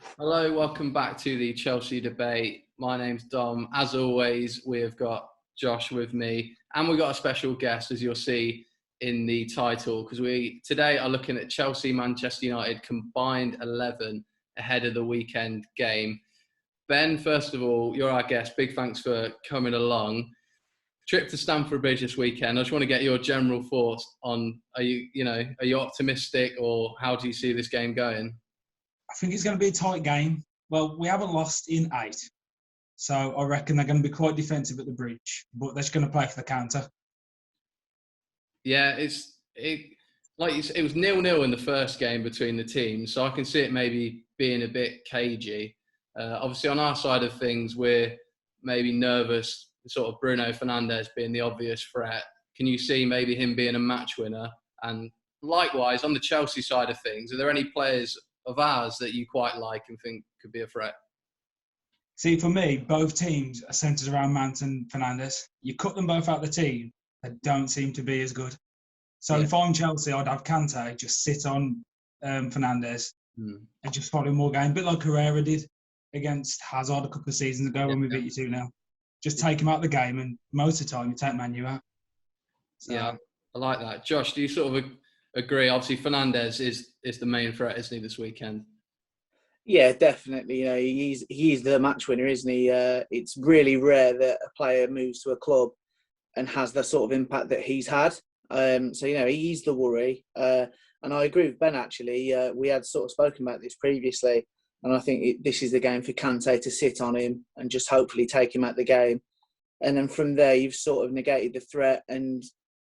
Hello, welcome back to the Chelsea debate. My name's Dom. As always, we've got Josh with me, and we've got a special guest, as you'll see in the title, because we today are looking at Chelsea Manchester United combined 11 ahead of the weekend game. Ben, first of all, you're our guest. Big thanks for coming along. Trip to Stamford Bridge this weekend. I just want to get your general thoughts on: are you optimistic, or how do you see this game going? I think it's going to be a tight game. Well, we haven't lost in 8. So I reckon they're going to be quite defensive at the bridge, but they're just going to play for the counter. Yeah, like you said, it was 0-0 in the first game between the teams, so I can see it maybe being a bit cagey. Obviously, on our side of things, we're maybe nervous, sort of Bruno Fernandez being the obvious threat. Can you see maybe him being a match winner? And likewise, on the Chelsea side of things, are there any players of ours that you quite like and think could be a threat? See, for me, both teams are centred around Mount and Fernandez. You cut them both out of the team, they don't seem to be as good. So if I'm Chelsea, I'd have Kante just sit on Fernandez and just follow more game. A bit like Herrera did against Hazard a couple of seasons ago when we beat you 2-0. Just take him out of the game, and most of the time you take Manu out. So, yeah, I like that. Josh, do you sort of agree? Obviously, Fernandez is the main threat, isn't he, this weekend? Yeah, definitely. He's the match winner, isn't he? It's really rare that a player moves to a club and has the sort of impact that he's had. So he's the worry. And I agree with Ben, actually. We had sort of spoken about this previously, and I think this is the game for Kante to sit on him and just hopefully take him out the game. And then from there, you've sort of negated the threat, and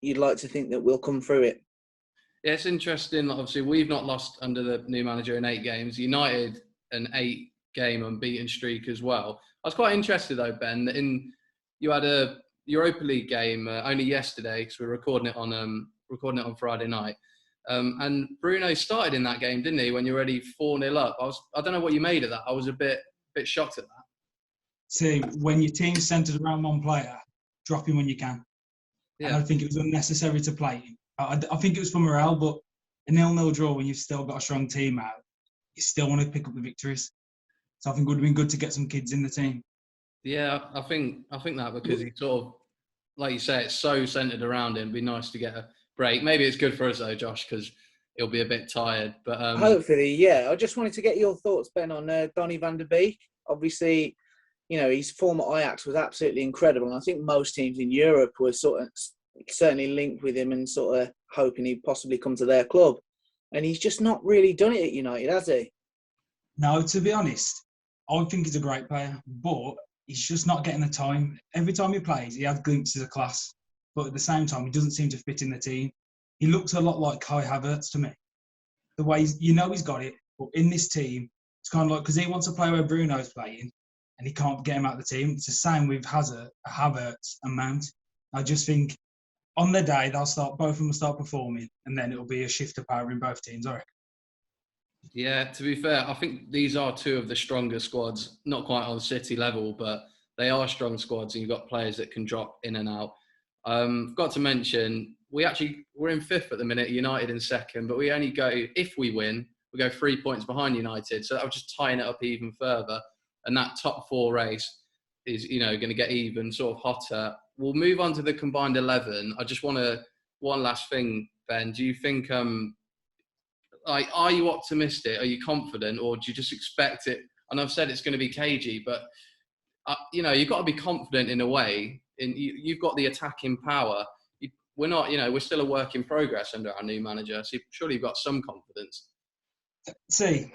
you'd like to think that we'll come through it. Yeah, it's interesting. Obviously, we've not lost under the new manager in 8 games. United, an 8-game unbeaten streak as well. I was quite interested, though, Ben, that you had a Europa League game only yesterday, because we're recording it on Friday night. And Bruno started in that game, didn't he, when you're already 4-0 up? I don't know what you made of that. I was a bit shocked at that. See, when your team's centred around one player, drop him when you can. Yeah. And I think it was unnecessary to play him. I think it was for morale, but a 0-0 draw when you've still got a strong team out, you still want to pick up the victories. So I think it would have been good to get some kids in the team. Yeah, I think that, because he sort of, like you say, it's so centred around him. It'd be nice to get a break. Maybe it's good for us though, Josh, because he'll be a bit tired. But hopefully, yeah. I just wanted to get your thoughts, Ben, on Donny van der Beek. Obviously, his form at Ajax was absolutely incredible, and I think most teams in Europe were sort of certainly linked with him and sort of hoping he'd possibly come to their club. And he's just not really done it at United, has he? No, to be honest, I think he's a great player, but he's just not getting the time. Every time he plays, he has glimpses of class, but at the same time, he doesn't seem to fit in the team. He looks a lot like Kai Havertz to me. The way he's got it, but in this team, it's kind of like, because he wants to play where Bruno's playing, and he can't get him out of the team. It's the same with Havertz and Mount. I just think on the day, both of them will start performing, and then it'll be a shift of power in both teams, I reckon. Yeah, to be fair, I think these are two of the stronger squads, not quite on City level, but they are strong squads, and you've got players that can drop in and out. Got to mention, we're in 5th at the minute, United in 2nd, but we only go, if we win, we go 3 points behind United, so that would just tying it up even further, and that top 4 race is, going to get even sort of hotter. We'll move on to the combined 11. I just want one last thing, Ben. Do you think, are you optimistic? Are you confident? Or do you just expect it? And I've said it's going to be cagey, but, you've got to be confident in a way. You've got the attacking power. We're not, we're still a work in progress under our new manager. So surely you've got some confidence. See,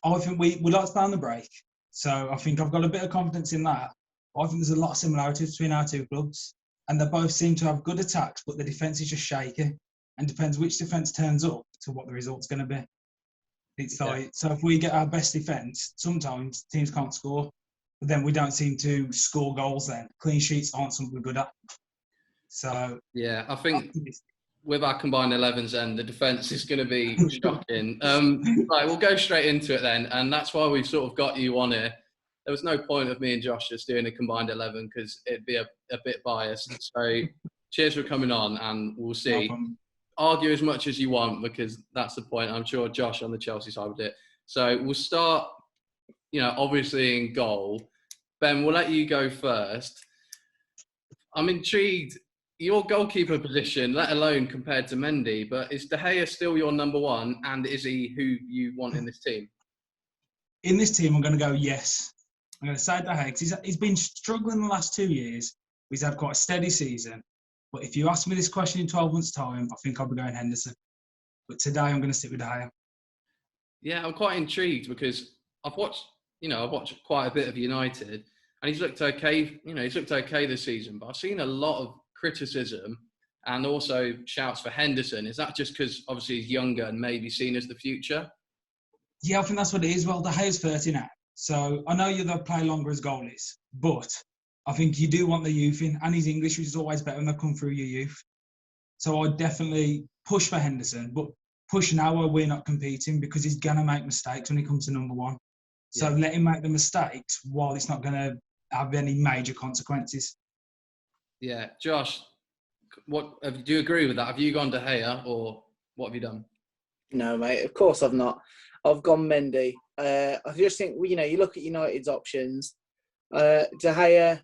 I think we like to play on the break. So I think I've got a bit of confidence in that. I think there's a lot of similarities between our two clubs, and they both seem to have good attacks, but the defence is just shaky, and depends which defence turns up to what the result's going to be. It's like, so if we get our best defence, sometimes teams can't score, but then we don't seem to score goals then. Clean sheets aren't something we're good at. So yeah, I think with our combined 11s then, the defence is going to be shocking. Right, we'll go straight into it then, and that's why we've sort of got you on here. There was no point of me and Josh just doing a combined 11 because it'd be a bit biased. So cheers for coming on, and we'll see. No, argue as much as you want, because that's the point. I'm sure Josh on the Chelsea side would do it. So we'll start obviously in goal. Ben, we'll let you go first. I'm intrigued. Your goalkeeper position, let alone compared to Mendy, but is De Gea still your number one, and is he who you want in this team? In this team, I'm going to go yes. I'm going to say De Gea because he's been struggling the last 2 years. He's had quite a steady season. But if you ask me this question in 12 months' time, I think I'll be going Henderson. But today, I'm going to stick with De Gea. Yeah, I'm quite intrigued because I've watched quite a bit of United, and he's looked okay. He's looked okay this season, but I've seen a lot of criticism and also shouts for Henderson. Is that just because obviously he's younger and maybe seen as the future? Yeah, I think that's what it is. Well, De Gea's 30 now. So I know you'll play longer as goalies, but I think you do want the youth in, and his English, which is always better when they come through your youth. So I'd definitely push for Henderson, but push now where we're not competing because he's going to make mistakes when he comes to number one. So let him make the mistakes while it's not going to have any major consequences. Yeah. Josh, do you agree with that? Have you gone De Gea or what have you done? No, mate, of course I've not. I've gone Mendy. I just think, you look at United's options. De Gea,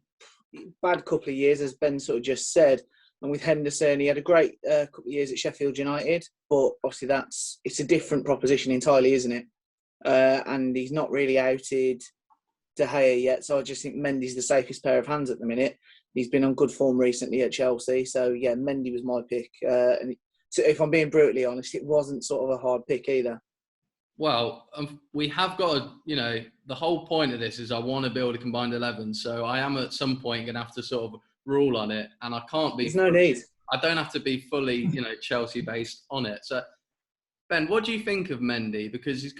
bad couple of years, as Ben sort of just said. And with Henderson, he had a great couple of years at Sheffield United. But obviously it's a different proposition entirely, isn't it? And he's not really outed De Gea yet. So I just think Mendy's the safest pair of hands at the minute. He's been on good form recently at Chelsea. So, yeah, Mendy was my pick. And so if I'm being brutally honest, it wasn't sort of a hard pick either. Well, we have got the whole point of this is I want to build a combined 11. So I am at some point going to have to sort of rule on it. And I can't be... There's no need. I don't have to be fully, Chelsea-based on it. So, Ben, what do you think of Mendy? Because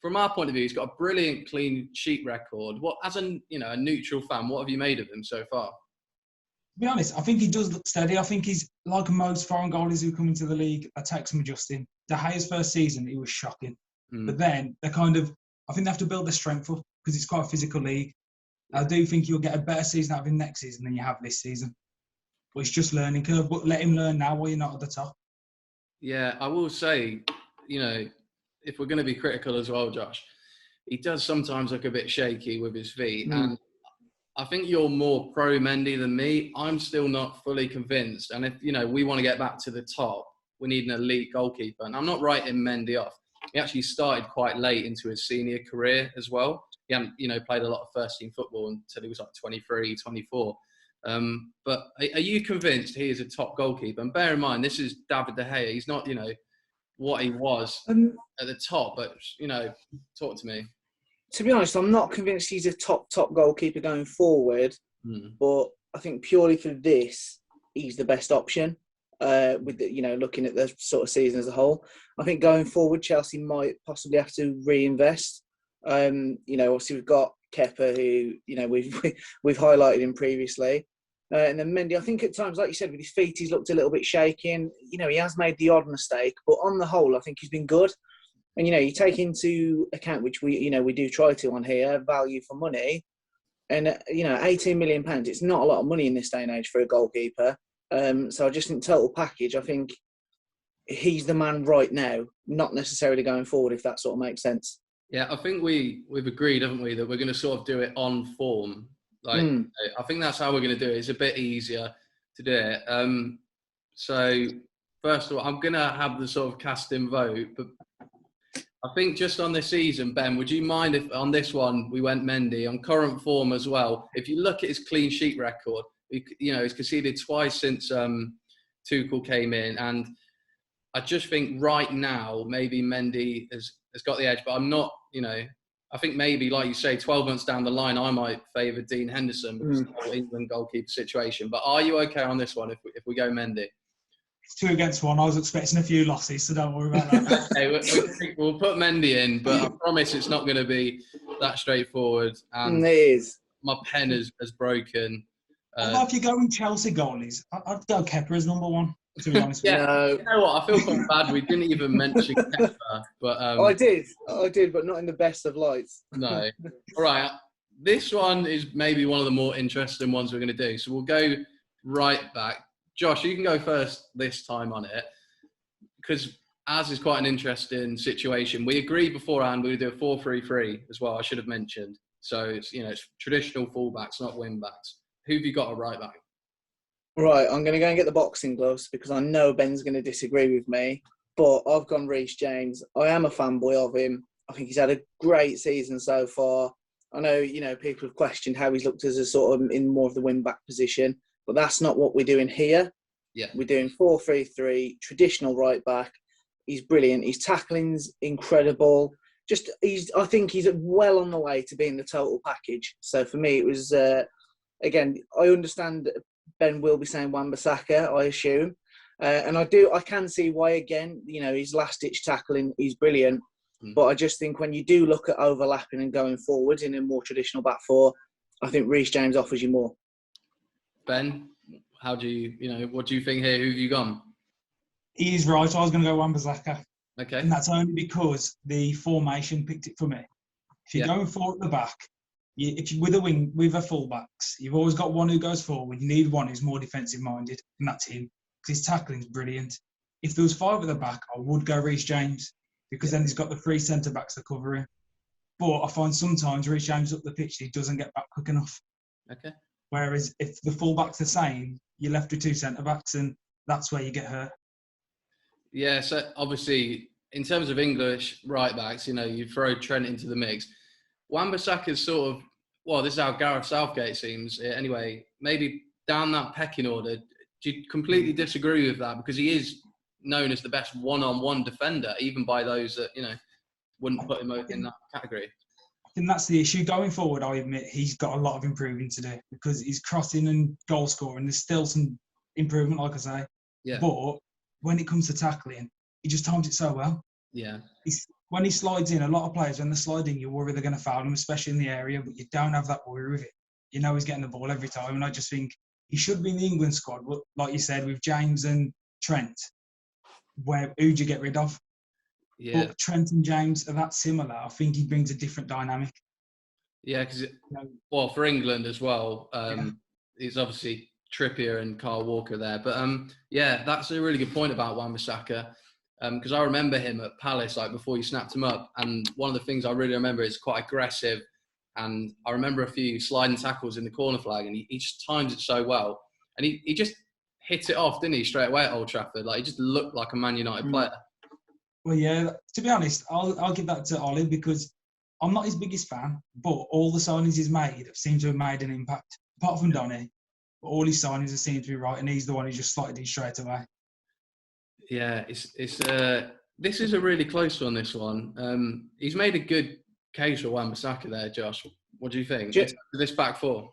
from our point of view, he's got a brilliant clean sheet record. As a neutral fan, what have you made of him so far? To be honest, I think he does look steady. I think he's like most foreign goalies who come into the league. That takes some adjusting. De Gea's first season, he was shocking. But then I think they have to build their strength up because it's quite a physical league. I do think you'll get a better season out of him next season than you have this season. But it's just learning curve. But let him learn now while you're not at the top. Yeah, I will say, if we're going to be critical as well, Josh, he does sometimes look a bit shaky with his feet. And I think you're more pro Mendy than me. I'm still not fully convinced. And if, we want to get back to the top, we need an elite goalkeeper. And I'm not writing Mendy off. He actually started quite late into his senior career as well. He hadn't, played a lot of first-team football until he was like 23, 24. But are you convinced he is a top goalkeeper? And bear in mind, this is David De Gea. He's not, what he was at the top. But, talk to me. To be honest, I'm not convinced he's a top goalkeeper going forward. But I think purely for this, he's the best option. With looking at the sort of season as a whole, I think going forward, Chelsea might possibly have to reinvest. Obviously we've got Kepa, who we've highlighted him previously, and then Mendy. I think at times, like you said, with his feet, he's looked a little bit shaky, and he has made the odd mistake, but on the whole, I think he's been good. And you take into account, which we do try to on here, value for money, and £18 million. It's not a lot of money in this day and age for a goalkeeper. So I just think total package, I think he's the man right now, not necessarily going forward, if that sort of makes sense. Yeah, I think we've agreed, haven't we, that we're going to sort of do it on form. I think that's how we're going to do it. It's a bit easier to do it. So first of all, I'm going to have the sort of casting vote, but I think just on this season, Ben, would you mind if on this one we went Mendy on current form as well? If you look at his clean sheet record, he's conceded twice since Tuchel came in, and I just think right now maybe Mendy has got the edge, but I'm not. I think maybe, like you say, 12 months down the line, I might favour Dean Henderson because of the whole England goalkeeper situation. But are you okay on this one if we go Mendy? It's 2 against 1. I was expecting a few losses, so don't worry about that. Okay, we'll put Mendy in, but I promise it's not going to be that straightforward. And it is. My pen has broken. Although if you're going Chelsea goalies, I'd go Kepa as number one, to be honest with you. You know what? I feel quite bad. We didn't even mention Kepa. But, I did, but not in the best of lights. No. All right. This one is maybe one of the more interesting ones we're going to do. So we'll go right back. Josh, you can go first this time on it. Because ours is quite an interesting situation. We agreed beforehand we would do a 4-3-3 as well. I should have mentioned. So it's it's traditional fullbacks, not wing backs. Who have you got at right back? Right, I'm going to go and get the boxing gloves because I know Ben's going to disagree with me. But I've gone Reece James. I am a fanboy of him. I think he's had a great season so far. I know, people have questioned how he's looked as a sort of in more of the wing-back position, but that's not what we're doing here. Yeah. We're doing 4-3-3, traditional right-back. He's brilliant. His tackling's incredible. I think he's well on the way to being the total package. So for me, it was, again, I understand Ben will be saying Wan-Bissaka, I assume. And I can see why, again, his last-ditch tackling, he's brilliant. But I just think when you do look at overlapping and going forward in a more traditional back four, I think Reece James offers you more. Ben, how do what do you think here? Who have you gone? He is right. I was going to go Wan-Bissaka. Okay. And that's only because the formation picked it for me. If you're going forward at the back, with a full-backs, you've always got one who goes forward. You need one who's more defensive-minded, and that's him. Because his tackling's brilliant. If there was 5 at the back, I would go Reece James. Because then he's got the 3 centre-backs to cover him. But I find sometimes Reece James up the pitch, he doesn't get back quick enough. Okay. Whereas if the full-back's the same, you're left with 2 centre-backs, and that's where you get hurt. Yeah, so obviously, in terms of English right-backs, you throw Trent into the mix. Wan-Bissaka's sort of, this is how Gareth Southgate seems. Anyway, maybe down that pecking order. Do you completely disagree with that? Because he is known as the best one-on-one defender, even by those that, wouldn't put him in that category. I think that's the issue. Going forward, I admit he's got a lot of improving to do because he's crossing and goal scoring. There's still some improvement, like I say. Yeah. But when it comes to tackling, he just times it so well. Yeah. When he slides in, a lot of players, when they're sliding, you worry they're going to foul him, especially in the area, but you don't have that worry with it. He's getting the ball every time. And I just think he should be in the England squad. But like you said, with James and Trent, who'd you get rid of? Yeah. But Trent and James are that similar. I think he brings a different dynamic. Yeah, because for England as well, it's obviously Trippier and Kyle Walker there. But that's a really good point about Wan-Bissaka. Because I remember him at Palace, before you snapped him up. And one of the things I really remember is quite aggressive. And I remember a few sliding tackles in the corner flag, and he just times it so well. And he just hit it off, didn't he, straight away at Old Trafford? He just looked like a Man United player. Well, yeah, to be honest, I'll give that to Ollie because I'm not his biggest fan, but all the signings he's made seem to have made an impact. Apart from Donny, but all his signings have seemed to be right, and he's the one who just slotted in straight away. Yeah, this is a really close one, this one. He's made a good case for Wan-Bissaka there, Josh. What do you think? This back four?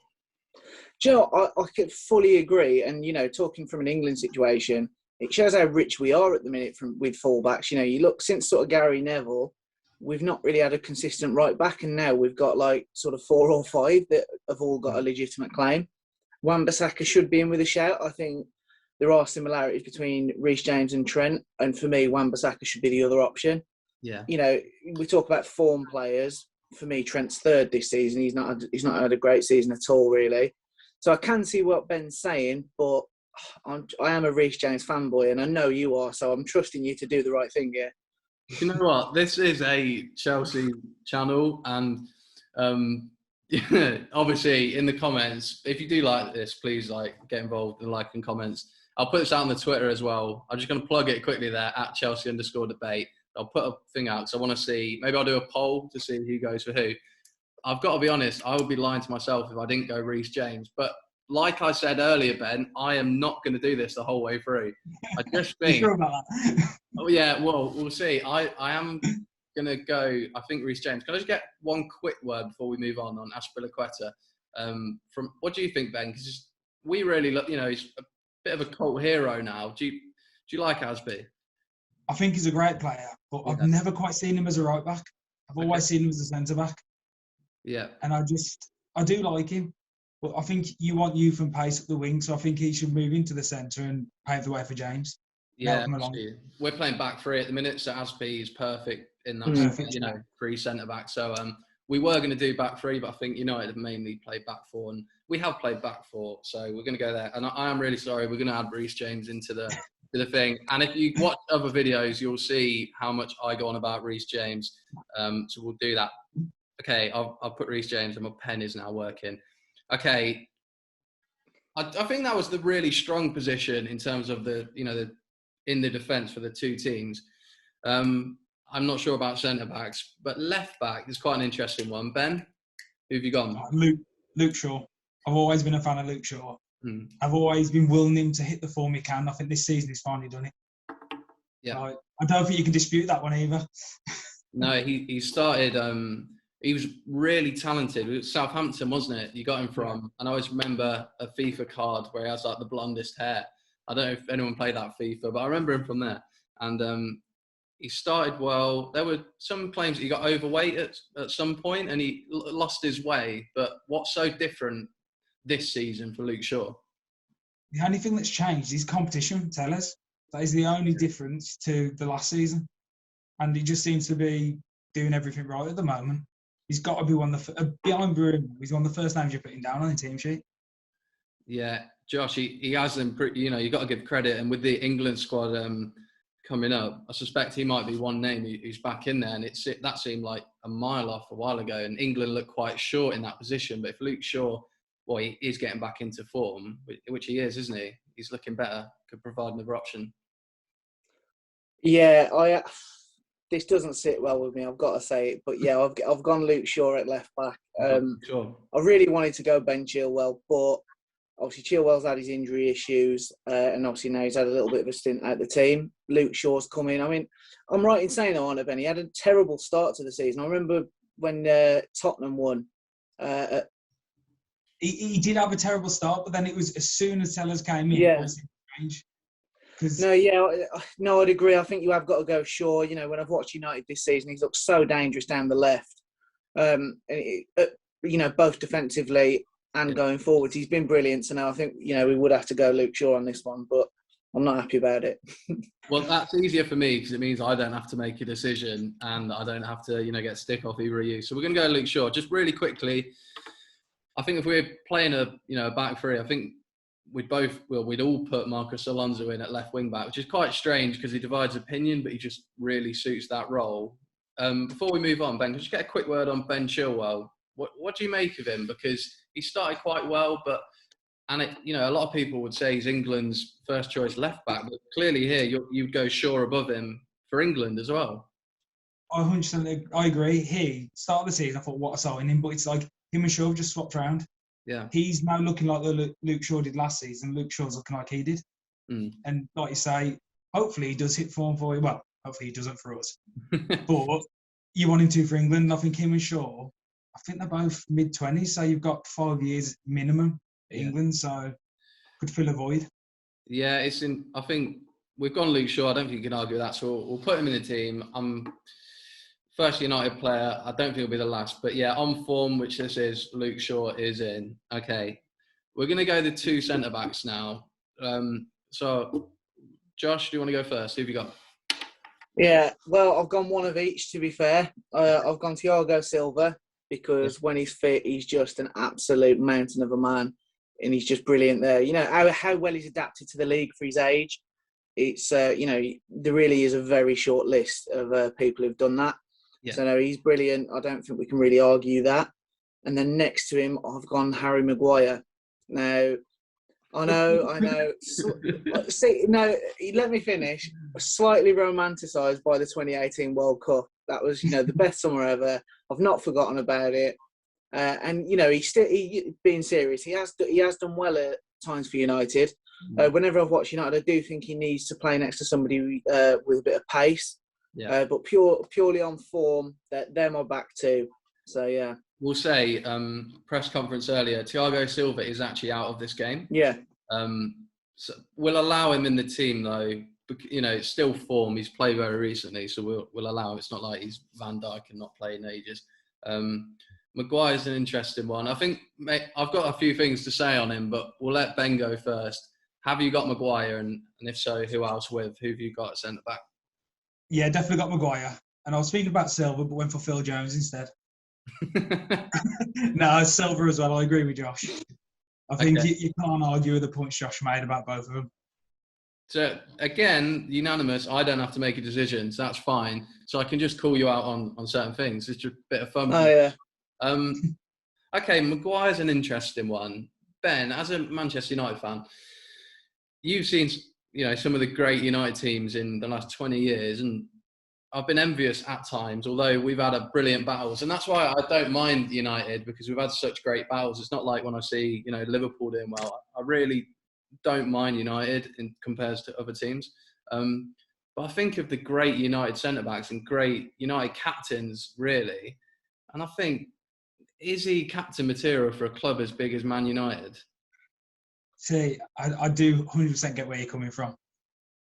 Do you know, I could fully agree. And, talking from an England situation, it shows how rich we are at the minute with fullbacks. You look, since sort of Gary Neville, we've not really had a consistent right back. And now we've got sort of 4 or 5 that have all got a legitimate claim. Wan-Bissaka should be in with a shout. I think there are similarities between Reece James and Trent. And for me, Wan-Bissaka should be the other option. Yeah. We talk about form players. For me, Trent's 3rd this season. He's not had a great season at all, really. So I can see what Ben's saying, but I am a Reece James fanboy, and I know you are, so I'm trusting you to do the right thing here. You know what? This is a Chelsea channel, and obviously in the comments, if you do like this, please get involved in liking comments. I'll put this out on the Twitter as well. I'm just going to plug it quickly there at Chelsea_debate. I'll put a thing out because I want to see. Maybe I'll do a poll to see who goes for who. I've got to be honest, I would be lying to myself if I didn't go Reece James. But like I said earlier, Ben, I am not going to do this the whole way through. I just think... You sure about that? Oh, yeah, well, we'll see. I am going to go, I think, Reece James. Can I just get one quick word before we move on Azpilicueta? What do you think, Ben? Because we really look, he's a bit of a cult hero now. Do you like Azpi? I think he's a great player, but I've never quite seen him as a right back. I've always seen him as a centre back. Yeah. And I do like him, but I think you want youth and pace up the wing, so I think he should move into the centre and pave the way for James. Yeah, we're playing back 3 at the minute, so Azpi is perfect in that, 3 centre back. So we were going to do back 3, but I think United have mainly played back 4, and we have played back 4, so we're going to go there. And I am really sorry, we're going to add Reece James into the to the thing. And if you watch other videos, you'll see how much I go on about Reece James. So we'll do that. Okay, I'll put Reece James, and my pen is now working. Okay, I think that was the really strong position in terms of in the defence for the two teams. I'm not sure about centre backs, but left back is quite an interesting one. Ben, who have you gone? Luke Shaw. I've always been a fan of Luke Shaw. I've always been willing him to hit the form he can. I think this season he's finally done it. Yeah. So I don't think you can dispute that one either. No, he started. He was really talented. It was Southampton, wasn't it? You got him from. And I always remember a FIFA card where he has like the blondest hair. I don't know if anyone played that FIFA, but I remember him from there. And he started well. There were some claims that he got overweight at some point and he lost his way. But what's so different this season for Luke Shaw? The only thing that's changed is competition, Tellers. That is the only difference to the last season. And he just seems to be doing everything right at the moment. He's got to be behind Bruno. He's one of the first names you're putting down on the team sheet. Yeah, Josh, he has them pretty, you've got to give credit. And with the England squad coming up, I suspect he might be one name who's back in there. And that seemed like a mile off a while ago. And England looked quite short in that position. But if Luke Shaw, he is getting back into form, which he is, isn't he? He's looking better, could provide another option. Yeah, this doesn't sit well with me, I've got to say it. But yeah, I've gone Luke Shaw at left back. Sure. I really wanted to go Ben Chilwell, but obviously Chilwell's had his injury issues, and obviously now he's had a little bit of a stint at the team. Luke Shaw's come in. I mean, I'm right in saying though, aren't I, Ben? He had a terrible start to the season. I remember when Tottenham won. He did have a terrible start, but then it was as soon as Sellers came in, yeah. it was strange. I'd agree. I think you have got to go Shaw. When I've watched United this season, he's looked so dangerous down the left. Both defensively and going forwards, he's been brilliant. So now I think we would have to go Luke Shaw on this one, but I'm not happy about it. Well, that's easier for me because it means I don't have to make a decision and I don't have to get stick off either of you. So we're going to go Luke Shaw. Just really quickly, I think if we're playing a back three, I think we'd all put Marcus Alonso in at left wing back, which is quite strange because he divides opinion, but he just really suits that role. Before we move on, Ben, could you get a quick word on Ben Chilwell? What do you make of him? Because he started quite well, a lot of people would say he's England's first choice left back, but clearly here you'd go Shaw above him for England as well. I 100% agree. He started the season, I thought, what a signing, but it's like him and Shaw just swapped around. Yeah, he's now looking like the Luke Shaw did last season. Luke Shaw's looking like he did. And like you say, hopefully he does hit form for you. Well, hopefully he doesn't for us. But you want him to for England. I think him and Shaw, I think they're both mid-20s, so you've got 5 years minimum at England, so could fill a void. Yeah, I think we've gone Luke Shaw. I don't think you can argue that, so we'll put him in the team. First United player, I don't think he'll be the last. But yeah, on form, which this is, Luke Shaw is in. Okay, we're going to go the two centre-backs now. So, Josh, do you want to go first? Who have you got? Yeah, well, I've gone one of each, to be fair. I've gone Thiago Silva because when he's fit, he's just an absolute mountain of a man. And he's just brilliant there. How well he's adapted to the league for his age. It's, there really is a very short list of people who've done that. Yeah. So no, he's brilliant. I don't think we can really argue that. And then next to him, I've gone Harry Maguire. Now, I know. See, no, let me finish. Slightly romanticised by the 2018 World Cup. That was, the best summer ever. I've not forgotten about it. And being serious, he has done well at times for United. Whenever I've watched United, I do think he needs to play next to somebody with a bit of pace. Yeah. But purely on form, they're my back two. So, yeah. We'll say, press conference earlier, Thiago Silva is actually out of this game. Yeah. So we'll allow him in the team, though. It's still form. He's played very recently, so we'll allow him. It's not like he's Van Dijk and not played in ages. Maguire's an interesting one. I think I've got a few things to say on him, but we'll let Ben go first. Have you got Maguire? And if so, who else with? Who have you got at centre-back? Yeah, definitely got Maguire. And I was thinking about Silva, but went for Phil Jones instead. No, Silva as well. I agree with Josh. I think you can't argue with the points Josh made about both of them. So again, unanimous. I don't have to make a decision, so that's fine. So I can just call you out on certain things. It's just a bit of fun. Oh yeah. Okay, Maguire's an interesting one. Ben, as a Manchester United fan, you've seen some of the great United teams in the last 20 years, and I've been envious at times, although we've had a brilliant battles. And that's why I don't mind United, because we've had such great battles. It's not like when I see, Liverpool doing well. I really don't mind United in compares to other teams. But I think of the great United centre-backs and great United captains, really. And I think, is he captain material for a club as big as Man United? See, I do 100% get where you're coming from.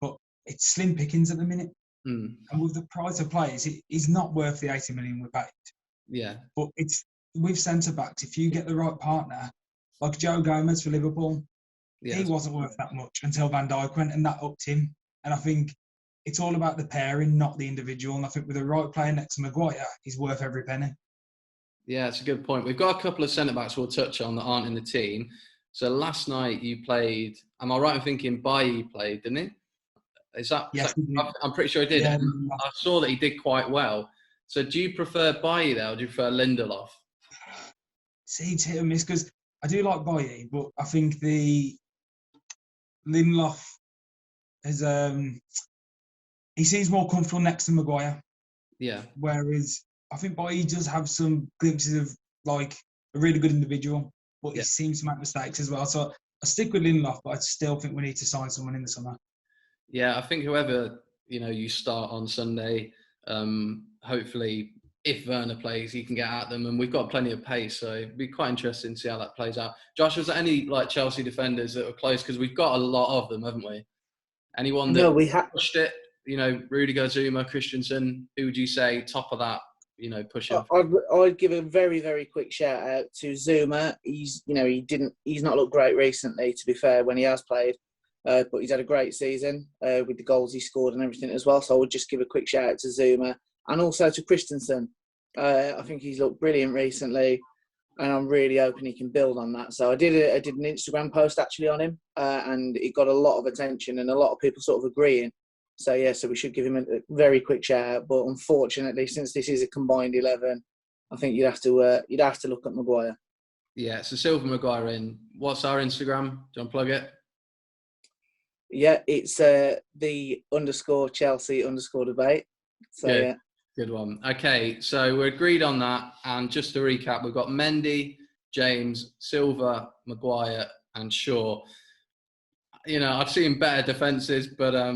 But it's slim pickings at the minute. And with the price of players, he's not worth the 80 million we paid. Yeah. But it's with centre-backs, if you get the right partner, like Joe Gomez for Liverpool, he wasn't worth that much until Van Dijk went, and that upped him. And I think it's all about the pairing, not the individual. And I think with the right player next to Maguire, he's worth every penny. Yeah, it's a good point. We've got a couple of centre-backs we'll touch on that aren't in the team. So last night you played, am I right in thinking Bailly played, didn't he? Yes, I'm pretty sure he did. Yeah. I saw that he did quite well. So do you prefer Bailly there, or do you prefer Lindelof? See, it's hit and miss, because I do like Bailly, but I think the Lindelof is he seems more comfortable next to Maguire. Yeah. Whereas I think Bailly does have some glimpses of like a really good individual, but he seems to make mistakes as well. So I stick with Lindelof, but I still think we need to sign someone in the summer. Yeah, I think whoever you start on Sunday, hopefully, if Werner plays, he can get at them, and we've got plenty of pace, so it'd be quite interesting to see how that plays out. Josh, was there any Chelsea defenders that were close? Because we've got a lot of them, haven't we? Anyone that pushed it? Rudiger, Zuma, Christensen. Who would you say top of that? Pushing. I'd give a very, very quick shout out to Zuma. He's not looked great recently, to be fair, when he has played. But he's had a great season with the goals he scored and everything as well. So I would just give a quick shout out to Zuma and also to Christensen. I think he's looked brilliant recently, and I'm really hoping he can build on that. So I did an Instagram post actually on him, and it got a lot of attention and a lot of people sort of agreeing. So yeah, so we should give him a very quick shout out. But unfortunately, since this is a combined 11, I think you'd have to look at Maguire. Yeah, so Silva, Maguire in. What's our Instagram? Do you want to plug it? Yeah, it's the _Chelsea _debate. So good. Yeah. Good one. Okay, so we're agreed on that. And just to recap, we've got Mendy, James, Silva, Maguire, and Shaw. I've seen better defences, but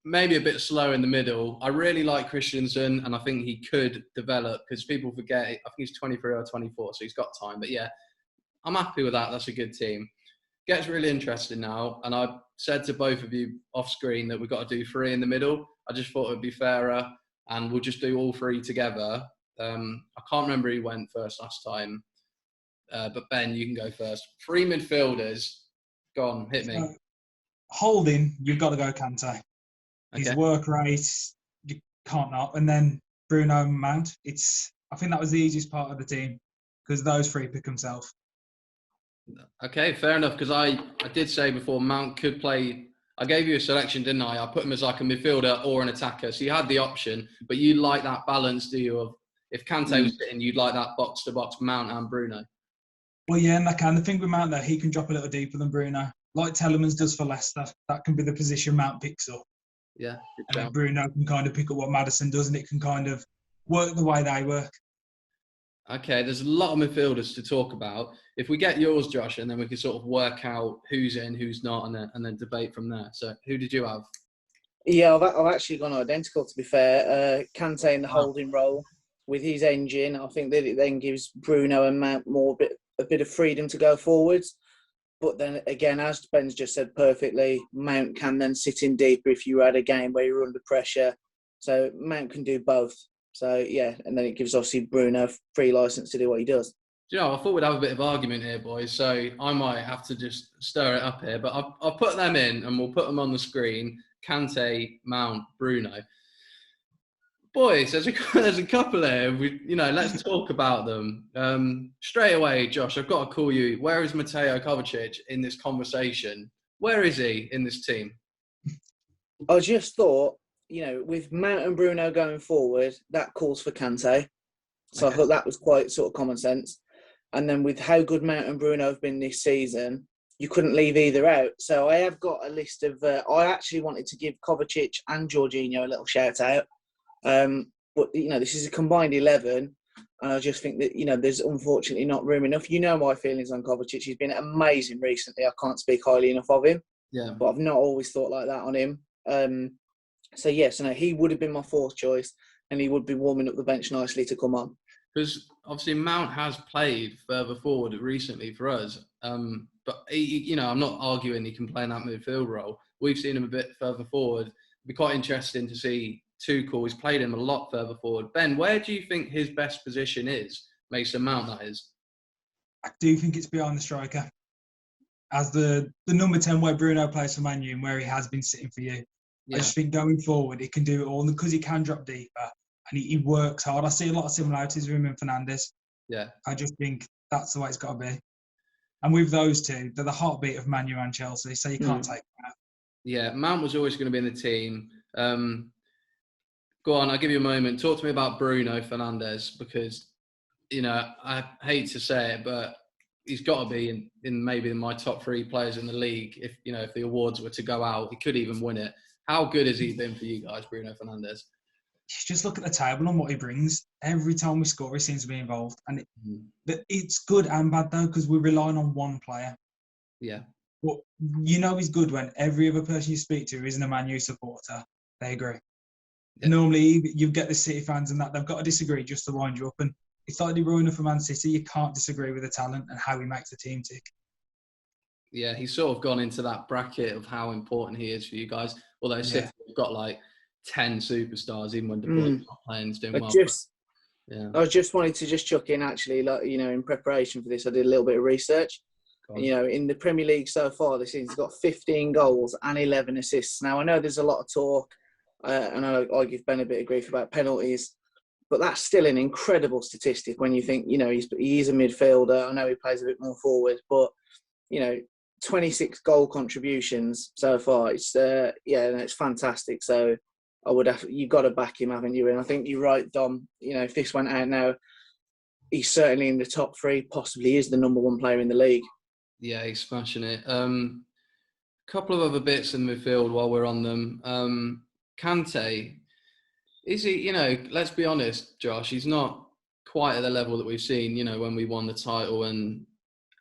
maybe a bit slow in the middle. I really like Christensen, and I think he could develop, because people forget, I think he's 23 or 24, so he's got time. But yeah, I'm happy with that. That's a good team. Gets really interesting now, and I said to both of you off screen that we've got to do 3 in the middle. I just thought it would be fairer, and we'll just do all 3 together. I can't remember who went first last time, but Ben, you can go first. 3 midfielders. Go on, hit me. Holding, you've got to go Kante. His work rate, you can't not. And then Bruno and Mount. I think that was the easiest part of the team, because those 3 pick himself. Okay, fair enough, because I did say before Mount could play. I gave you a selection, didn't I? I put him as like a midfielder or an attacker. So you had the option, but you like that balance, do you? Of if Kante was sitting, you'd like that box-to-box Mount and Bruno. Well, yeah, and the thing with Mount, though, he can drop a little deeper than Bruno. Like Telemans does for Leicester. That can be the position Mount picks up. Yeah. And then Bruno can kind of pick up what Maddison does, and it can kind of work the way they work. Okay, there's a lot of midfielders to talk about. If we get yours, Josh, and then we can sort of work out who's in, who's not, and then debate from there. So who did you have? Yeah, I've actually gone identical, to be fair. Kante in the holding role with his engine. I think that it then gives Bruno and Mount a bit of freedom to go forwards. But then again, as Ben's just said perfectly, Mount can then sit in deeper if you had a game where you're under pressure. So Mount can do both. So yeah, and then it gives obviously Bruno free license to do what he does. I thought we'd have a bit of argument here, boys. So I might have to just stir it up here. But I'll put them in, and we'll put them on the screen. Kante, Mount, Bruno. Boys, there's a couple there. Let's talk about them. Straight away, Josh, I've got to call you. Where is Mateo Kovacic in this conversation? Where is he in this team? I just thought, with Mount and Bruno going forward, that calls for Kante. So I thought that was quite sort of common sense. And then with how good Mount and Bruno have been this season, you couldn't leave either out. So I have got a list of... I actually wanted to give Kovacic and Jorginho a little shout out. But, this is a combined 11. And I just think that, there's unfortunately not room enough. You know my feelings on Kovacic. He's been amazing recently. I can't speak highly enough of him. Yeah. But I've not always thought like that on him. So, yes, he would have been my fourth choice. And he would be warming up the bench nicely to come on. Because obviously Mount has played further forward recently for us. But, I'm not arguing he can play in that midfield role. We've seen him a bit further forward. It'd be quite interesting to see Tuchel. He's played him a lot further forward. Ben, where do you think his best position is? Mason Mount, that is. I do think it's behind the striker. As the number 10 where Bruno plays for Man U and where he has been sitting for you. Yeah. I just think going forward, he can do it all. And because he can drop deeper and he works hard. I see a lot of similarities with him and Fernandez. Yeah. I just think that's the way it's got to be. And with those two, they're the heartbeat of Man U and Chelsea, so you can't take them out. Yeah, Mount was always going to be in the team. Go on, I'll give you a moment. Talk to me about Bruno Fernandez because, I hate to say it, but he's got to be in maybe my top 3 players in the league. If the awards were to go out, he could even win it. How good has he been for you guys, Bruno Fernandez? Just look at the table and what he brings. Every time we score, he seems to be involved. And it's good and bad, though, because we're relying on one player. Yeah. But he's good when every other person you speak to isn't a Man U supporter. They agree. Yeah. Normally, you get the City fans and that. They've got to disagree just to wind you up. And it's like De Bruyne for Man City. You can't disagree with the talent and how he makes the team tick. Yeah, he's sort of gone into that bracket of how important he is for you guys. Although City have got like 10 superstars, even when De Bruyne's not playing, he's doing well. I just wanted to just chuck in, actually, in preparation for this, I did a little bit of research. In the Premier League so far this season, he's got 15 goals and 11 assists. Now, I know there's a lot of talk, and I give Ben a bit of grief about penalties, but that's still an incredible statistic when you think, he's a midfielder. I know he plays a bit more forward, but, 26 goal contributions so far. It's fantastic. So you've got to back him, haven't you? And I think you're right, Dom. If this went out now, he's certainly in the top 3, possibly is the number 1 player in the league. Yeah, he's smashing it. Couple of other bits in the midfield while we're on them. Kante, is he, let's be honest, Josh, he's not quite at the level that we've seen, when we won the title and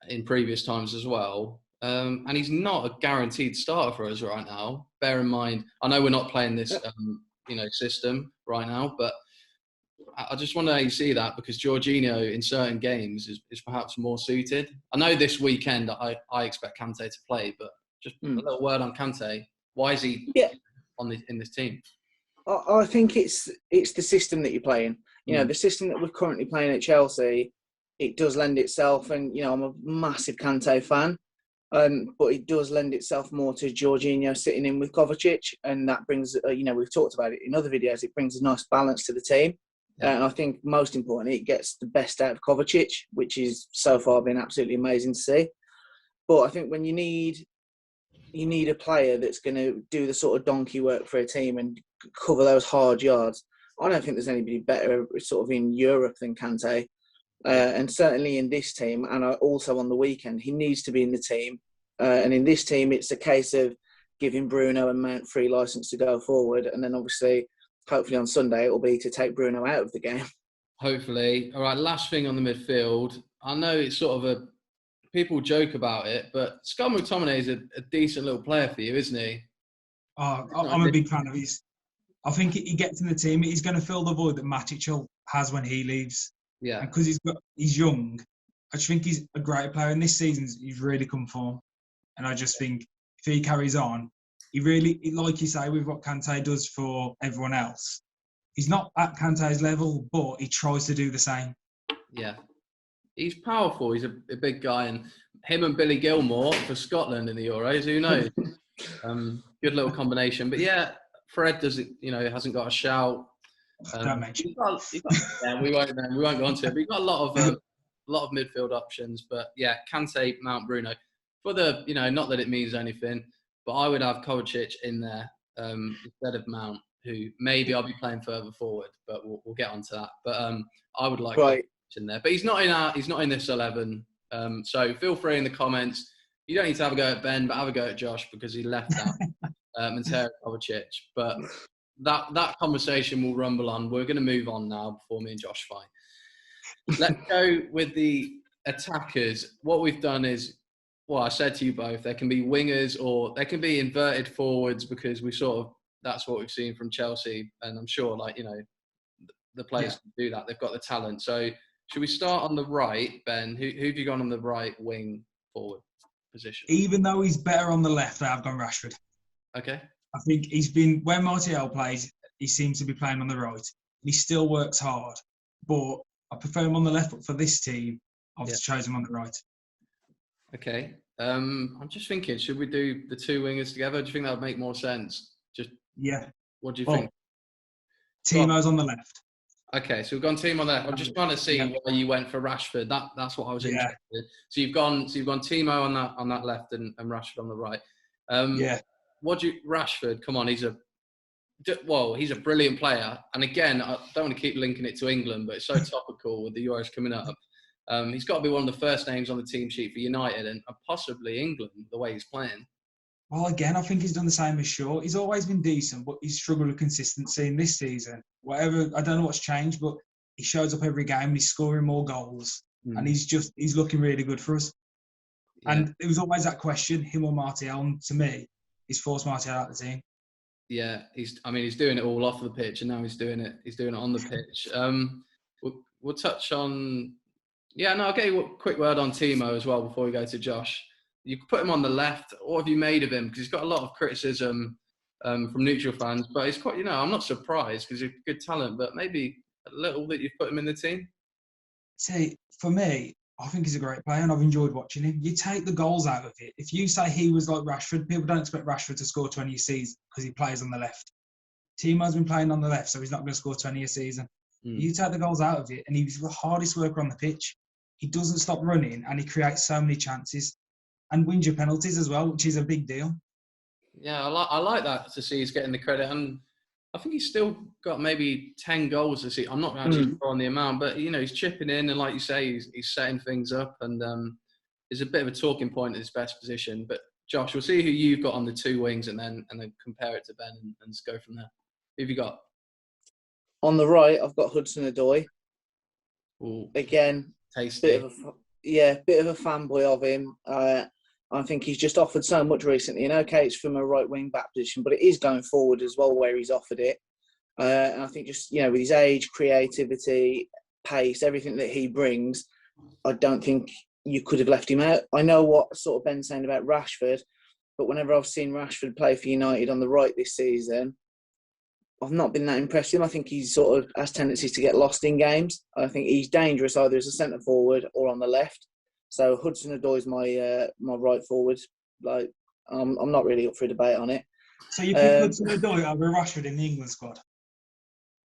in previous times as well. And he's not a guaranteed starter for us right now. Bear in mind, I know we're not playing this, system right now, but I just wonder how you see that because Jorginho in certain games is perhaps more suited. I know this weekend I expect Kante to play, but just a little word on Kante. Why is he in this team? I think it's the system that you're playing. The system that we're currently playing at Chelsea, it does lend itself, and I'm a massive Kante fan. But it does lend itself more to Jorginho sitting in with Kovacic, and that brings, we've talked about it in other videos, it brings a nice balance to the team. Yeah. And I think most importantly, it gets the best out of Kovacic, which is so far been absolutely amazing to see. But I think when you need a player that's going to do the sort of donkey work for a team and cover those hard yards, I don't think there's anybody better sort of in Europe than Kante. And certainly in this team, and also on the weekend, he needs to be in the team. And in this team, it's a case of giving Bruno and Mount free license to go forward. And then obviously, hopefully on Sunday, it will be to take Bruno out of the game. Hopefully. All right, last thing on the midfield. I know it's sort of people joke about it, but Mctominay is a decent little player for you, isn't he? I'm a big fan of his. I think he gets in the team. He's going to fill the void that Matic has when he leaves. Yeah, and because he's young, I just think he's a great player. And this season, he's really come form. And I just think if he carries on, he really, like you say, with what Kante does for everyone else, he's not at Kante's level, but he tries to do the same. Yeah, he's powerful. He's a big guy, and him and Billy Gilmore for Scotland in the Euros. Who knows? Good little combination. But yeah, Fred doesn't. Hasn't got a shout. Don't mention. We won't go on to it. But you've got a lot of midfield options. But yeah, Kante, Mount, Bruno. For the, not that it means anything. but I would have Kovacic in there instead of Mount, who maybe I'll be playing further forward, but we'll get onto that. But I would like Kovacic in there, but he's not in this 11. So feel free in the comments. You don't need to have a go at Ben, but have a go at Josh because he left out Mateo Kovacic. But that conversation will rumble on. We're going to move on now before me and Josh fight. Let's go with the attackers. What we've done is, well, I said to you both, there can be wingers or there can be inverted forwards because that's what we've seen from Chelsea. And I'm sure, the players can do that. They've got the talent. So should we start on the right, Ben? Who have you gone on the right wing forward position? Even though he's better on the left, I've gone Rashford. Okay. I think when Martial plays, he seems to be playing on the right. He still works hard, but I prefer him on the left. But for this team, I've chosen him on the right. Okay. I'm just thinking, should we do the two wingers together? Do you think that would make more sense? What do you think? Timo's on the left. Okay, so we've gone Timo on the left. I'm just trying to see why you went for Rashford. That's what I was interested in. So you've gone Timo on that left and Rashford on the right. Rashford? Come on, he's a brilliant player. And again, I don't want to keep linking it to England, but it's so topical with the Euros coming up. He's got to be one of the first names on the team sheet for United and possibly England, the way he's playing. Well, again, I think he's done the same as Shaw. He's always been decent, but he's struggled with consistency in this season. I don't know what's changed, but he shows up every game and he's scoring more goals. And he's looking really good for us. Yeah. And it was always that question, him or Martial. And to me, he's forced Martial out of the team. Yeah, he's doing it all off the pitch and now he's doing it on the pitch. We'll touch on... I'll get you a quick word on Timo as well before we go to Josh. You put him on the left. What have you made of him? Because he's got a lot of criticism from neutral fans, but he's quite, I'm not surprised because he's a good talent, but maybe a little that you've put him in the team. See, for me, I think he's a great player and I've enjoyed watching him. You take the goals out of it. If you say he was like Rashford, people don't expect Rashford to score 20 a season because he plays on the left. Timo's been playing on the left, so he's not going to score 20 a season. You take the goals out of it and he's the hardest worker on the pitch. He doesn't stop running and he creates so many chances. And wins your penalties as well, which is a big deal. Yeah, I like that to see he's getting the credit. And I think he's still got maybe 10 goals this season. I'm not actually sure on the amount, but, he's chipping in. And like you say, he's setting things up. And is a bit of a talking point at his best position. But Josh, we'll see who you've got on the two wings and then compare it to Ben and just go from there. Who have you got? On the right, I've got Hudson-Odoi. Ooh, again, tasty. Bit of a fanboy of him. I think he's just offered so much recently. And okay, it's from a right wing back position, but it is going forward as well where he's offered it. And I think just, with his age, creativity, pace, everything that he brings, I don't think you could have left him out. I know what sort of Ben's saying about Rashford, but whenever I've seen Rashford play for United on the right this season, I've not been that impressed with him. I think he sort of has tendencies to get lost in games. I think he's dangerous either as a centre forward or on the left. So Hudson-Odoi is my right forward. I'm not really up for a debate on it. So you pick Hudson-Odoi over Rashford in the England squad?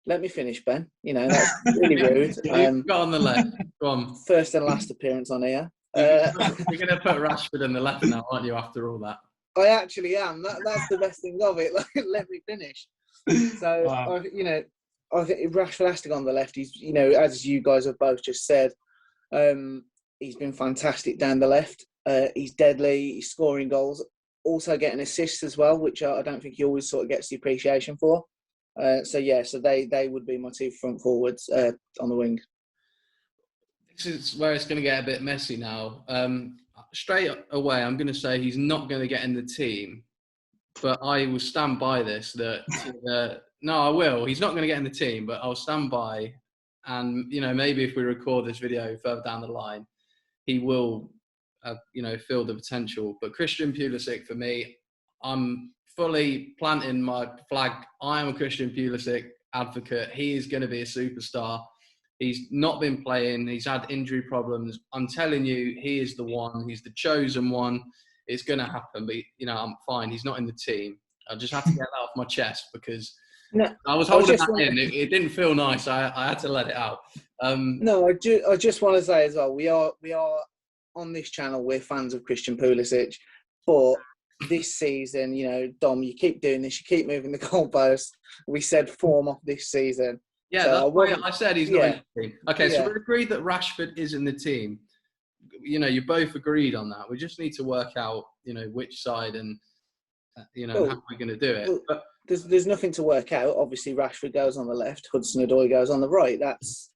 Let me finish, Ben. That's really rude. Go on the left. Go on. First and last appearance on here. You're going to put Rashford in the left now, aren't you, after all that? I actually am. That's the best thing of it. Let me finish. So, wow. I think Rashford has to go on the left. He's, as you guys have both just said, he's been fantastic down the left. He's deadly. He's scoring goals, also getting assists as well, which I don't think he always sort of gets the appreciation for. So they would be my two front forwards on the wing. This is where it's going to get a bit messy now. Straight away, I'm going to say he's not going to get in the team, but I will stand by this. No, I will. He's not going to get in the team, but I'll stand by. And, maybe if we record this video further down the line, he will, feel the potential. But Christian Pulisic, for me, I'm fully planting my flag. I am a Christian Pulisic advocate. He is going to be a superstar. He's not been playing. He's had injury problems. I'm telling you, he is the one. He's the chosen one. It's going to happen. But, I'm fine. He's not in the team. I just have to get that off my chest because I was holding that in. It didn't feel nice. I had to let it out. No, I just want to say as well, we are on this channel, we're fans of Christian Pulisic, but this season, Dom, you keep doing this, you keep moving the goalposts. We said form off this season. Yeah, so that's why I said he's not in the team. Okay, so Yeah. we agreed that Rashford is in the team. You both agreed on that. We just need to work out, which side and, how we're going to do it. Well, but there's nothing to work out. Obviously, Rashford goes on the left, Hudson-Odoi goes on the right. That's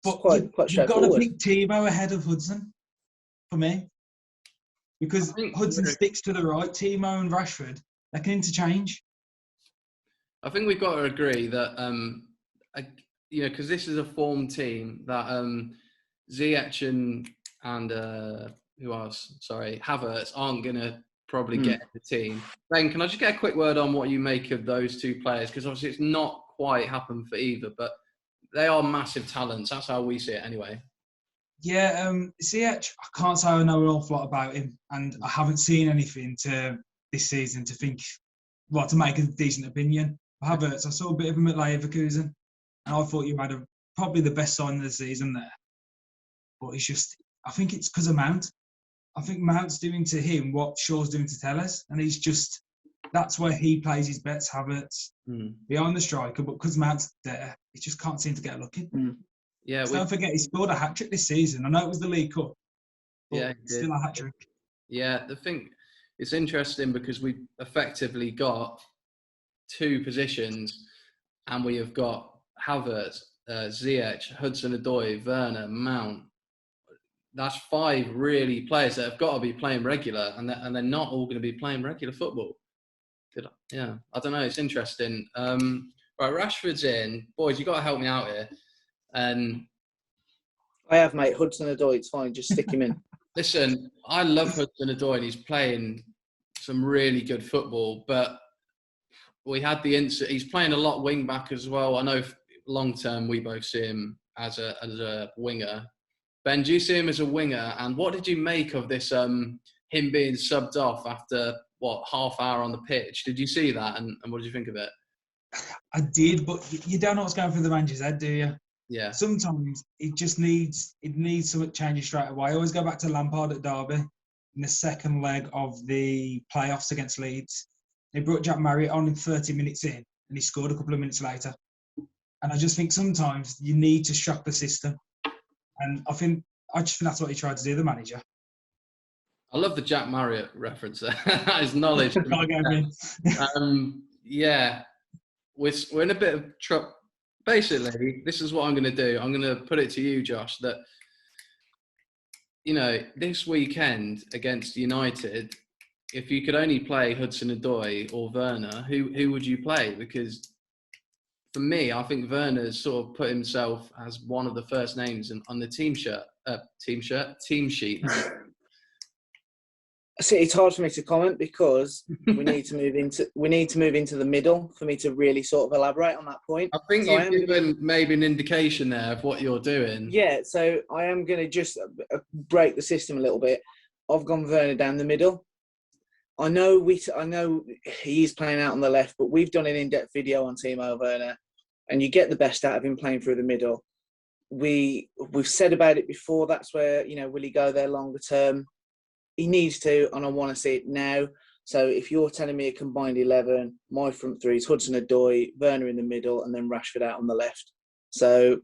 quite you've got to straightforward. pick Timo ahead of Hudson, for me. Because Hudson sticks to the right, Timo and Rashford, they can interchange. I think we've got to agree that, because this is a formed team, that Ziyech and who else? Sorry, Havertz aren't going to probably get in the team. Ben, can I just get a quick word on what you make of those two players? Because obviously it's not quite happened for either, but they are massive talents. That's how we see it anyway. Yeah, Ziyech, I can't say I know an awful lot about him, and I haven't seen anything this season to make a decent opinion. Havertz, I saw a bit of him at Leverkusen, and I thought you had probably the best sign of the season there. But I think it's because of Mount. I think Mount's doing to him what Shaw's doing to Telles, and that's where he plays his bets, Havertz, behind the striker, but because Mount's there, he just can't seem to get lucky. Yeah, don't forget, he scored a hat-trick this season. I know it was the League Cup, but still a hat-trick. Yeah, it's interesting because we've effectively got two positions, and we have got Havertz, Ziyech, Hudson-Odoi, Werner, Mount. That's 5 really players that have got to be playing regular, and they're not all going to be playing regular football. I don't know. It's interesting. Right, Rashford's in. Boys, you've got to help me out here. And I have, mate. Hudson-Odoi, it's fine. Just stick him in. Listen, I love Hudson-Odoi, and he's playing some really good football. But we had the incident. He's playing a lot wing back as well. I know long term we both see him as a winger. Ben, do you see him as a winger? And what did you make of this? Him being subbed off after half hour on the pitch? Did you see that? And what did you think of it? I did, but you don't know what's going through the manager's head, do you? Yeah. Sometimes it needs some changes straight away. I always go back to Lampard at Derby in the second leg of the playoffs against Leeds. They brought Jack Marriott on in 30 minutes in, and he scored a couple of minutes later. And I just think sometimes you need to shock the system. And I just think that's what he tried to do, the manager. I love the Jack Marriott reference there. His knowledge. Yeah. We're in a bit of trouble. Basically, this is what I'm going to do. I'm going to put it to you, Josh, that, this weekend against United, if you could only play Hudson-Odoi or Werner, who would you play? Because for me, I think Werner's sort of put himself as one of the first names on the team sheet. See, it's hard for me to comment because we need to move into the middle for me to really sort of elaborate on that point. I think you've given maybe an indication there of what you're doing. Yeah, so I am going to just break the system a little bit. I've gone Werner down the middle. I know he's playing out on the left, but we've done an in-depth video on Timo Werner, and you get the best out of him playing through the middle. We've said about it before. That's where will he go there longer term? He needs to, and I want to see it now. So if you're telling me a combined 11, my front three is Hudson-Odoi, Werner in the middle, and then Rashford out on the left. So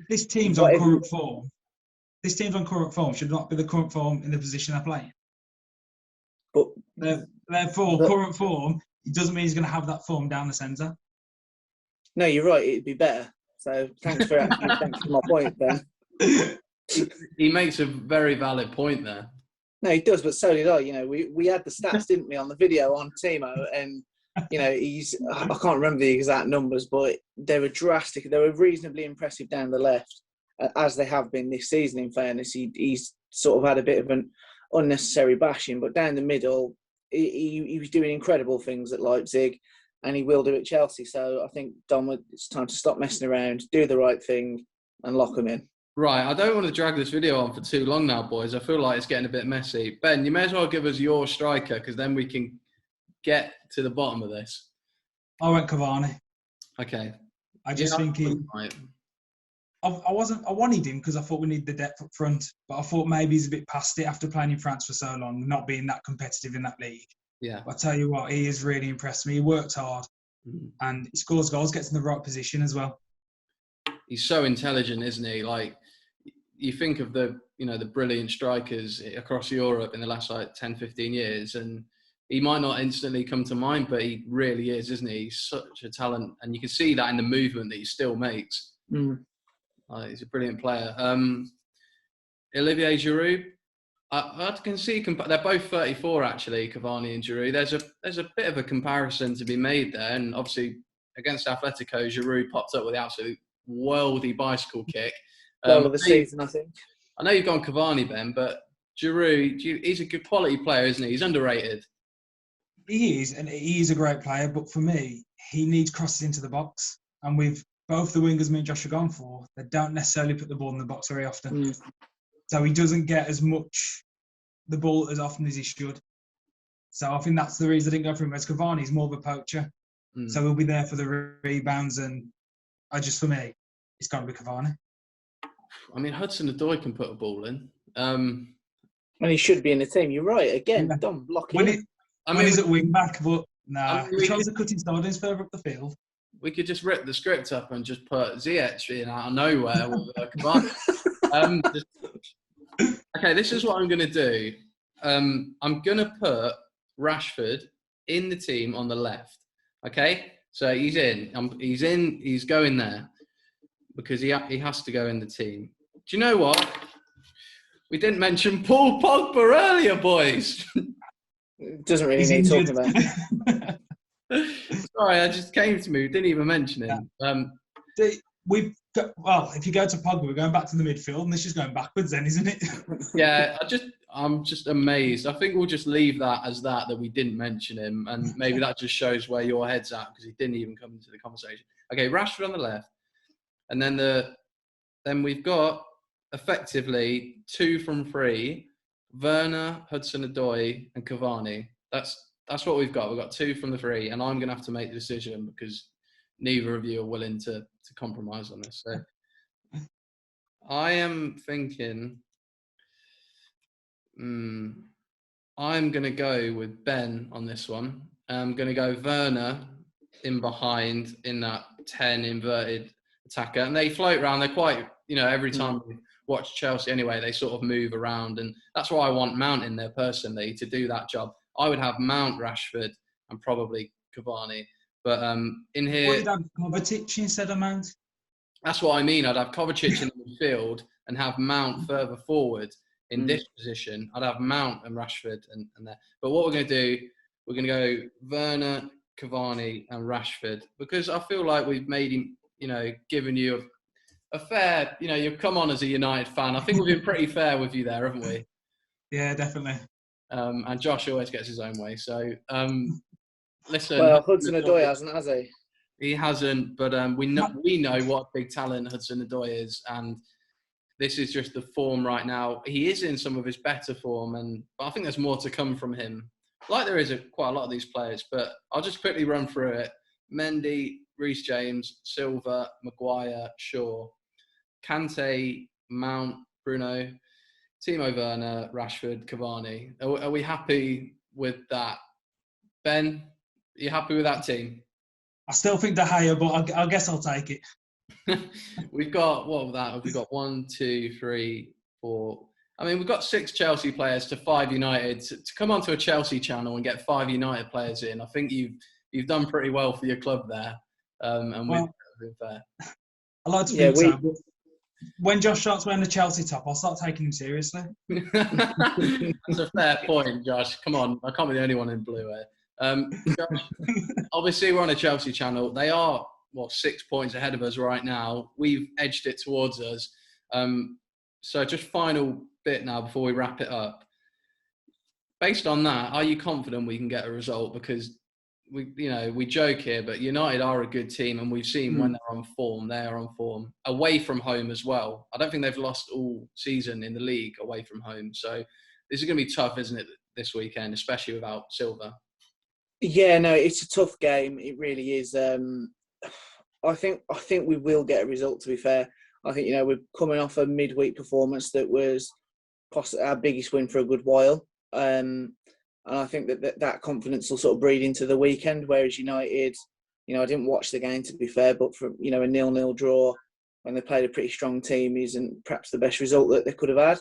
this team's on current form. This team's on current form should not be the current form in the position they're playing. But therefore, current form, it doesn't mean he's going to have that form down the centre. No, you're right. It'd be better. So thanks for my point, Ben. He makes a very valid point there. No, he does, but so did I. We had the stats, didn't we, on the video on Timo, and I can't remember the exact numbers, but they were drastic. They were reasonably impressive down the left, as they have been this season. In fairness, he's sort of had a bit of an unnecessary bashing, but down the middle, he was doing incredible things at Leipzig, and he will do at Chelsea. So I think, Dom, it's time to stop messing around, do the right thing, and lock him in. Right, I don't want to drag this video on for too long now, boys. I feel like it's getting a bit messy. Ben, you may as well give us your striker, because then we can get to the bottom of this. I went Cavani. Okay. I just think I wanted him because I thought we need the depth up front, but I thought maybe he's a bit past it after playing in France for so long, not being that competitive in that league. Yeah. But I tell you what, he has really impressed me. He works hard and he scores goals, gets in the right position as well. He's so intelligent, isn't he? Like, you think of the brilliant strikers across Europe in the last 10, 15 years, and he might not instantly come to mind, but he really is, isn't he? He's such a talent, and you can see that in the movement that he still makes. He's a brilliant player. Olivier Giroud, I can see they're both 34 actually, Cavani and Giroud. There's a bit of a comparison to be made there, and obviously against Atletico, Giroud popped up with the absolute worldy bicycle kick. Goal of the season, I think. I know you've gone Cavani, Ben, but Giroud, he's a good quality player, isn't he? He's underrated. He is, and he is a great player. But for me, he needs crosses into the box. And with both the wingers me and Josh have gone for, they don't necessarily put the ball in the box very often. So he doesn't get as much the ball as often as he should. So I think that's the reason I didn't go for him. Whereas Cavani's more of a poacher. So he'll be there for the rebounds. And for me, it's got to be Cavani. I mean, Hudson-Odoi can put a ball in. And he should be in the team. You're right. Again, Dom blocking. When he's at wing back, but he tries to cut his startings further up the field. We could just rip the script up and just put Ziyech in out of nowhere with Cavani. Okay, this is what I'm going to do. I'm going to put Rashford in the team on the left. Okay, so he's in. He's going there because he has to go in the team. Do you know what? We didn't mention Paul Pogba earlier, boys. Doesn't really need talking about. Sorry, I just came to me. We didn't even mention him. If you go to Pogba, we're going back to the midfield, and this is going backwards then, isn't it? Yeah, I'm just amazed. I think we'll just leave that as that we didn't mention him, and maybe that just shows where your head's at because he didn't even come into the conversation. Okay, Rashford on the left, and then we've got effectively 2 from 3: Werner, Hudson-Odoi, and Cavani. That's what we've got. We've got 2 from the 3, and I'm going to have to make the decision because neither of you are willing to compromise on this. So I am thinking I'm going to go with Ben on this one. I'm going to go Werner in behind in that 10 inverted attacker. And they float around. They're quite, every time we watch Chelsea anyway, they sort of move around. And that's why I want Mount in there personally to do that job. I would have Mount, Rashford, and probably Cavani. But in here... Would you have Kovacic instead of Mount? That's what I mean. I'd have Kovacic in the midfield and have Mount further forward in this position. I'd have Mount and Rashford and there. But what we're going to do, we're going to go Werner, Cavani and Rashford because I feel like we've made him, given you a fair, you've come on as a United fan. I think we've been pretty fair with you there, haven't we? Yeah, definitely. And Josh always gets his own way. So, listen. Well, Hudson-Odoi hasn't, has he? He hasn't, but we know what big talent Hudson-Odoi is, and this is just the form right now. He is in some of his better form, but I think there's more to come from him. Like there is quite a lot of these players, but I'll just quickly run through it. Mendy, Reece James, Silva, Maguire, Shaw, Kante, Mount, Bruno, Timo Werner, Rashford, Cavani. Are we happy with that? Ben, are you happy with that team? I still think they're higher, but I guess I'll take it. We've got, what was that? We've got 1, 2, 3, 4. I mean, we've got 6 Chelsea players to 5 United. To come onto a Chelsea channel and get 5 United players in, I think you've done pretty well for your club there. And we've been fair. I like to think so, but when Josh starts wearing the Chelsea top, I'll start taking him seriously. That's a fair point, Josh. Come on, I can't be the only one in blue here. Josh, obviously, we're on a Chelsea channel. They are 6 points ahead of us right now. We've edged it towards us. So just final bit now before we wrap it up. Based on that, are you confident we can get a result? Because we joke here, but United are a good team, and we've seen when they're on form, they are on form away from home as well. I don't think they've lost all season in the league away from home. So this is going to be tough, isn't it, this weekend, especially without Silva? Yeah, no, it's a tough game. It really is. I think we will get a result, to be fair. I think, we're coming off a midweek performance that was possibly our biggest win for a good while. And And I think that confidence will sort of breed into the weekend. Whereas United, I didn't watch the game, to be fair, but from, a 0-0 draw when they played a pretty strong team isn't perhaps the best result that they could have had.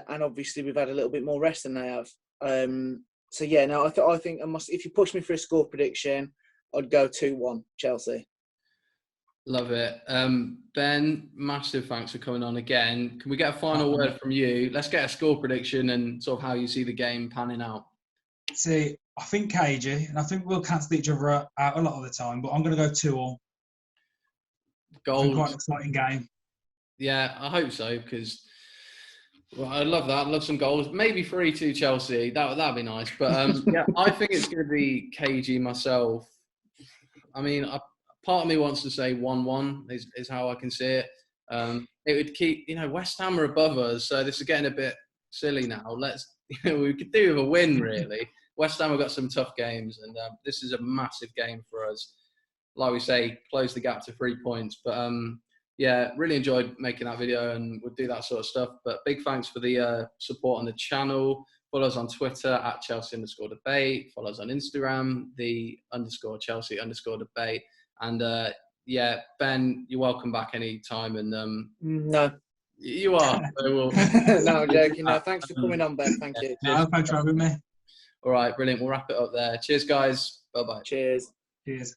And obviously we've had a little bit more rest than they have. So yeah, no, I think if you push me for a score prediction, I'd go 2-1 Chelsea. Love it. Ben, massive thanks for coming on again. Can we get a final word from you? Let's get a score prediction and sort of how you see the game panning out. See, I think KG, and I think we'll cancel each other out a lot of the time, but I'm going to go 2-2. Goals. Quite an exciting game. Yeah, I hope so, because I love that. I love some goals. Maybe 3-2 Chelsea. That'd be nice. But yeah, I think it's going to be KG myself. I mean, part of me wants to say 1-1 is how I can see it. It would keep, West Ham are above us, so this is getting a bit silly now. We could do with a win, really. West Ham have got some tough games, and this is a massive game for us. Like we say, close the gap to 3 points. But yeah, really enjoyed making that video, and we'll do that sort of stuff. But big thanks for the support on the channel. Follow us on Twitter at Chelsea_debate. Follow us on Instagram, _Chelsea_debate. And yeah, Ben, you're welcome back any time. And no, you are. So no, I'm joking. No, thanks for coming on, Ben. Thank you. No, thanks for having me. All right, brilliant. We'll wrap it up there. Cheers, guys. Bye-bye. Cheers. Cheers.